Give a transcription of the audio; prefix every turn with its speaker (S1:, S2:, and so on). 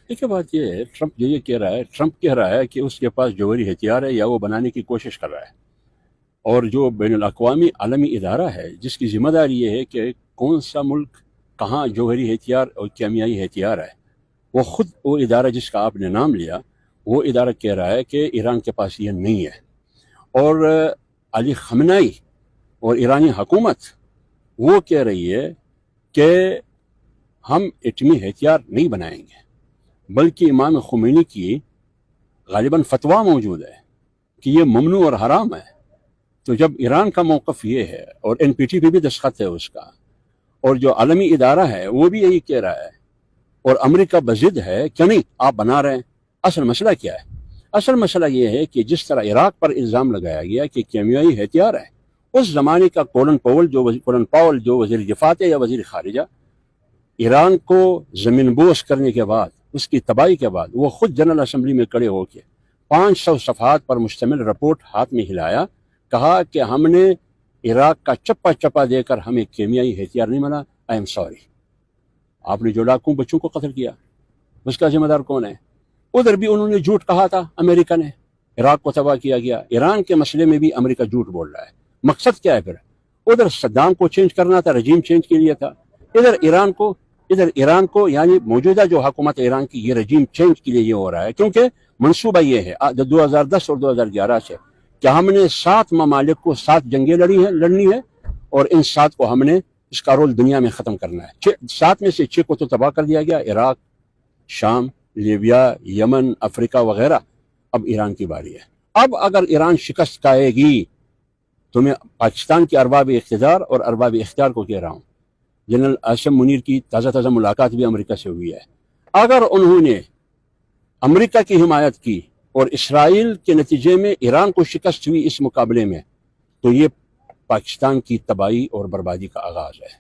S1: دیکھیے بات یہ ہے، ٹرمپ یہ کہہ رہا ہے کہ اس کے پاس جوہری ہتھیار ہے یا وہ بنانے کی کوشش کر رہا ہے، اور جو بین الاقوامی عالمی ادارہ ہے جس کی ذمہ داری یہ ہے کہ کون سا ملک کہاں جوہری ہتھیار اور کیمیائی ہتھیار ہے، وہ خود وہ ادارہ جس کا آپ نے نام لیا، وہ ادارہ کہہ رہا ہے کہ ایران کے پاس یہ نہیں ہے، اور علی خامنہئی اور ایرانی حکومت وہ کہہ رہی ہے کہ ہم ایٹمی ہتھیار نہیں بنائیں گے، بلکہ امام خمینی کی غالباً فتویٰ موجود ہے کہ یہ ممنوع اور حرام ہے۔ تو جب ایران کا موقف یہ ہے، اور این پی ٹی پہ بھی دستخط ہے اس کا، اور جو عالمی ادارہ ہے وہ بھی یہی کہہ رہا ہے، اور امریکہ بضد ہے کہ نہیں آپ بنا رہے ہیں، اصل مسئلہ کیا ہے؟ اصل مسئلہ یہ ہے کہ جس طرح عراق پر الزام لگایا گیا کہ کیمیائی ہتھیار ہے، اس زمانے کا کولن پاول جو وزیر دفاع تھے یا وزیر خارجہ، ایران کو زمین بوس کرنے کے بعد، اس کی تباہی کے بعد، وہ خود جنرل اسمبلی میں کھڑے ہو کے 500 صفحات پر مشتمل رپورٹ ہاتھ میں ہلایا، کہا کہ ہم نے عراق کا چپا چپا دے کر ہمیں کیمیائی ہتھیار نہیں ملا، آئی ایم سوری۔ آپ نے جو لاکھوں بچوں کو قتل کیا، اس کا ذمہ دار کون ہے؟ ادھر بھی انہوں نے جھوٹ کہا تھا، امریکہ نے عراق کو تباہ کیا گیا، ایران کے مسئلے میں بھی امریکہ جھوٹ بول رہا ہے۔ مقصد کیا ہے پھر؟ ادھر صدام کو چینج کرنا تھا، رجیم چینج کے لیے تھا، ادھر ایران کو یعنی موجودہ جو حکومت ایران کی، یہ رجیم چینج کے لیے یہ ہو رہا ہے، کیونکہ منصوبہ یہ ہے 2010 اور 2011 سے کہ ہم نے 7 ممالک کو 7 جنگیں لڑنی ہے، اور ان 7 کو ہم نے اس کا رول دنیا میں ختم کرنا ہے۔ 7 میں سے 6 کو تو تباہ کر دیا گیا، عراق، شام، لیبیا، یمن، افریقہ وغیرہ۔ اب ایران کی باری ہے۔ اب اگر ایران شکست کھائے گی تو میں پاکستان کے ارباب اقتدار اور ارباب اختیار کو کہہ رہا ہوں، جنرل عاصم منیر کی تازہ ملاقات بھی امریکہ سے ہوئی ہے، اگر انہوں نے امریکہ کی حمایت کی اور اسرائیل کے نتیجے میں ایران کو شکست ہوئی اس مقابلے میں، تو یہ پاکستان کی تباہی اور بربادی کا آغاز ہے۔